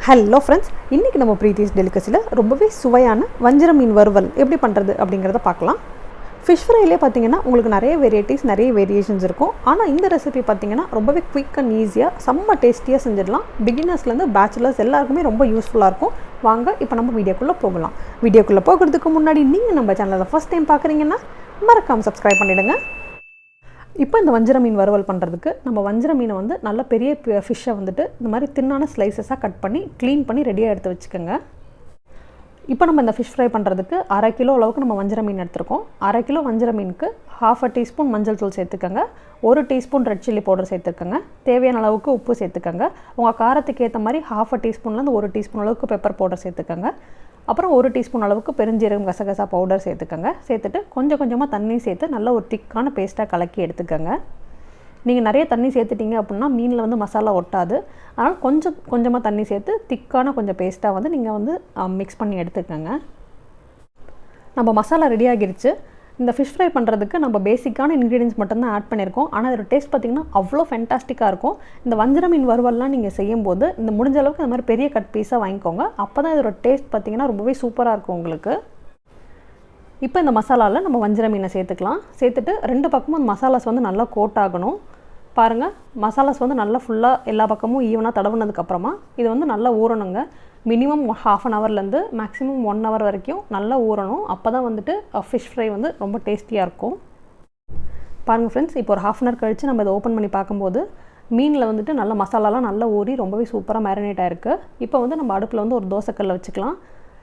Hello friends, இன்றைக்கி நம்ம ப்ரீத்திஸ் டெலிகசியில் ரொம்பவே சுவையான வஞ்சரம் மீன் வறுவல் எப்படி பண்ணுறது அப்படிங்கிறத பார்க்கலாம். ஃபிஷ் ஃப்ரைலே பார்த்தீங்கன்னா உங்களுக்கு நிறைய வெரைட்டிஸ், நிறைய வேரியேஷன்ஸ் இருக்கும். ஆனால் இந்த ரெசிபி பார்த்தீங்கன்னா ரொம்பவே குயிக் அண்ட் ஈஸியாக செம்ம டேஸ்டியாக செஞ்சிடலாம். பிகினர்ஸ்லேருந்து பேச்சுலர்ஸ் எல்லாருக்குமே ரொம்ப யூஸ்ஃபுல்லாக இருக்கும். வாங்க இப்போ நம்ம வீடியோக்குள்ளே போகலாம். வீடியோக்குள்ளே போகிறதுக்கு முன்னாடி நீங்கள் நம்ம சேனலில் ஃபஸ்ட் டைம் பார்க்குறீங்கன்னா மறக்காமல் சப்ஸ்கிரைப் பண்ணிவிடுங்க. இப்போ இந்த வஞ்சரம் மீன் வறுவல் பண்ணுறதுக்கு நம்ம வஞ்சரம் மீனை வந்து நல்ல பெரிய ஃபிஷ்ஷை வந்துட்டு இந்த மாதிரி தின்னான ஸ்லைசஸாக கட் பண்ணி க்ளீன் பண்ணி ரெடியாக எடுத்து வச்சுக்கோங்க. இப்போ நம்ம இந்த ஃபிஷ் ஃப்ரை பண்ணுறதுக்கு 1/2 கிலோ அளவுக்கு நம்ம வஞ்சரம் மீன் எடுத்துருக்கோம். 1/2 கிலோ வஞ்சரம் மீனுக்கு 1/2 டீஸ்பூன் மஞ்சள் தூள் சேர்த்துக்கோங்க. 1 டீஸ்பூன் ரெட் சில்லி பவுடர் சேர்த்துக்கோங்க. தேவையான அளவுக்கு உப்பு சேர்த்துக்கோங்க. உங்கள் காரத்துக்கு ஏற்ற மாதிரி 1/2 டீஸ்பூன்லேருந்து 1 டீஸ்பூன் அளவுக்கு பெப்பர் பவுடர் சேர்த்துக்கோங்க. அப்புறம் 1 டீஸ்பூன் அளவுக்கு பெருஞ்சீரகம் கசகசா பவுடர் சேர்த்துக்கோங்க. சேர்த்துட்டு கொஞ்சம் கொஞ்சமாக தண்ணி சேர்த்து நல்ல ஒரு திக்கான பேஸ்ட்டாக கலக்கி எடுத்துக்கோங்க. நீங்கள் நிறைய தண்ணி சேர்த்துட்டிங்க அப்படின்னா மீனில் வந்து மசாலா ஒட்டாது. அதனால் கொஞ்சமாக தண்ணி சேர்த்து திக்கான கொஞ்சம் பேஸ்ட்டாக வந்து நீங்கள் வந்து மிக்ஸ் பண்ணி எடுத்துக்கோங்க. நம்ம மசாலா ரெடி ஆகிடுச்சு. இந்த ஃபிஷ் ஃப்ரை பண்ணுறதுக்கு நம்ம பேசிக்கான இன்க்ரீடியன்ஸ் மட்டும்தான் ஆட் பண்ணியிருக்கோம். ஆனால் அதோட டேஸ்ட் பார்த்திங்கன்னா அவ்வளோ ஃபென்டாஸ்டிக்காக இருக்கும். இந்த வஞ்சரம் மீன் வறுவல்லாம் நீங்கள் செய்யும்போது இந்த முடிஞ்ச அளவுக்கு இந்த மாதிரி பெரிய கட் பீஸாக வாங்கிக்கோங்க. அப்போ தான் இதோட டேஸ்ட் பார்த்திங்கன்னா ரொம்பவே சூப்பராக இருக்கும் உங்களுக்கு. இப்போ இந்த மசாலாவில் நம்ம வஞ்சரம் மீனை சேர்த்துக்கலாம். சேர்த்துட்டு 2 பக்கமும் அந்த மசாலாஸ் வந்து நல்லா கோட் ஆகணும். பாருங்கள், மசாலாஸ் வந்து நல்லா ஃபுல்லாக எல்லா பக்கமும் ஈவனாக தடவுனதுக்கப்புறமா இது வந்து நல்லா ஊறணுங்க. மினிமம் 1/2 ஹவர்லேருந்து மேக்ஸிமம் 1 ஹவர் வரைக்கும் நல்லா ஊறணும். அப்போ தான் வந்துட்டு ஃபிஷ் ஃப்ரை வந்து ரொம்ப டேஸ்டியாக இருக்கும். பாருங்கள் ஃப்ரெண்ட்ஸ், இப்போ ஒரு 1/2 ஹவர் கழித்து நம்ம இதை ஓப்பன் பண்ணி பார்க்கும்போது மீனில் வந்துட்டு நல்ல மசாலாலாம் நல்லா ஊறி ரொம்பவே சூப்பராக மேரினேட் ஆகிருக்கு. இப்போ வந்து நம்ம அடுப்பில் வந்து ஒரு தோசைக்கல்லை வச்சுக்கலாம்.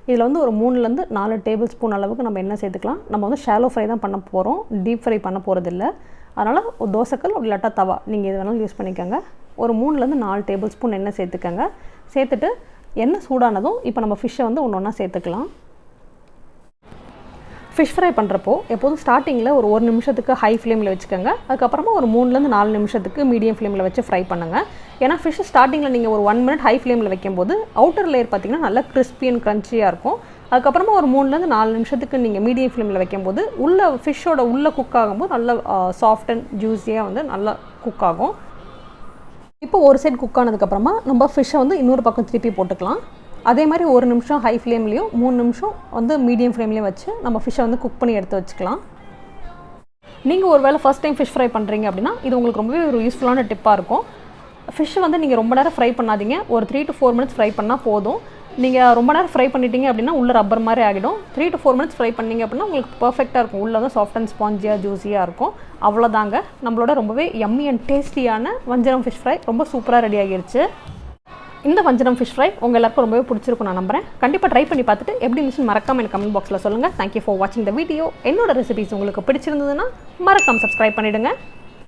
இதில் வந்து ஒரு 3லேருந்து 4 டேபிள் ஸ்பூன் அளவுக்கு நம்ம எண்ணெய் சேர்த்துக்கலாம். நம்ம வந்து ஷாலோ ஃப்ரை தான் பண்ண போகிறோம், டீப் ஃப்ரை பண்ண போகிறதில்ல. அதனால் ஒரு தோசைக்கல் இல்லாட்டா தவா நீங்கள் எது வேணாலும் யூஸ் பண்ணிக்கோங்க. ஒரு 3லேருந்து 4 டேபிள் ஸ்பூன் எண்ணெய் சேர்த்துக்கோங்க. சேர்த்துட்டு எண்ணெய் சூடானதும் இப்போ நம்ம ஃபிஷ்ஷை வந்து ஒன்றா சேர்த்துக்கலாம். ஃபிஷ் ஃப்ரை பண்ணுறப்போ எப்போதும் ஸ்டார்டிங்கில் ஒரு 1 நிமிஷத்துக்கு ஹை ஃப்ளேமில் வச்சுக்கோங்க. அதுக்கப்புறமா ஒரு 3லேருந்து 4 நிமிஷத்துக்கு மீடியம் ஃப்ளேமில் வச்சு ஃப்ரை பண்ணுங்கள். ஏன்னா ஃபிஷ் ஸ்டார்டிங்கில் நீங்கள் ஒரு 1 மினிட் ஹை ஃப்ளேமில் வைக்கும்போது அவுட்டர் லேயர் பார்த்திங்கன்னா நல்லா கிறிஸ்பி அண்ட் க்ரன்ச்சியாக இருக்கும். அதுக்கப்புறமா ஒரு 3லேருந்து 4 நிமிஷத்துக்கு நீங்கள் மீடியம் ஃப்ளேமில் வைக்கும்போது ஃபிஷ்ஷோட உள்ளே குக் ஆகும்போது நல்லா சாஃப்ட் அண்ட் ஜூஸியாக வந்து நல்லா குக் ஆகும். இப்போ ஒரு சைடு குக் ஆனதுக்கப்புறமா நம்ம ஃபிஷ்ஷை வந்து இன்னொரு பக்கம் திருப்பி போட்டுக்கலாம். அதே மாதிரி 1 நிமிஷம் ஹை ஃப்ளேம்லேயும் 3 நிமிஷம் வந்து மீடியம் ஃப்ளேம்லேயும் வச்சு நம்ம ஃபிஷ்ஷை வந்து குக் பண்ணி எடுத்து வச்சுக்கலாம். நீங்கள் ஒரு வேளை ஃபஸ்ட் டைம் ஃபிஷ் ஃப்ரை பண்ணுறீங்க அப்படின்னா இது உங்களுக்கு ரொம்பவே ஒரு யூஸ்ஃபுல்லான டிப்பாக இருக்கும். ஃபிஷ்ஷை வந்து நீங்கள் ரொம்ப நேரம் ஃப்ரை பண்ணாதீங்க. ஒரு 3 to 4 மினிட்ஸ் ஃப்ரை பண்ணால் போதும். நீங்கள் ரொம்ப நேரம் ஃப்ரை பண்ணிட்டீங்க அப்படின்னா உள்ளே ரப்பர் மாதிரி ஆகிடும். 3 to 4 மினிட்ஸ் ஃப்ரை பண்ணிங்க அப்படின்னா உங்களுக்கு பர்ஃபெக்டாக இருக்கும். உள்ளே வந்து சாஃப்ட் அண்ட் ஸ்பாஞ்சியாக ஜூஸியாக இருக்கும். அவ்வளோதாங்க, நம்மளோட ரொம்பவே யம்மி அண்ட் டேஸ்டியான வஞ்சரம் ஃபிஷ் ஃப்ரை ரொம்ப சூப்பராக ரெடி ஆகிடுச்சு. இந்த வஞ்சரம் ஃபிஷ் ஃப்ரை உங்கள் எல்லாருக்கும் ரொம்பவே பிடிச்சிருக்கும் நான் நம்புகிறேன். கண்டிப்பாக ட்ரை பண்ணி பார்த்துட்டு எப்படி இருந்துச்சுன்னு மறக்காமல் எனக்கு கமெண்ட் பாக்ஸில் சொல்லுங்கள். தேங்க்யூ ஃபார் வாட்சிங் த வீடியோ. என்னோட ரெசிபிஸ் உங்களுக்கு பிடிச்சிருந்ததுன்னா மறக்காமல் சப்ஸ்கிரைப் பண்ணிவிடுங்க.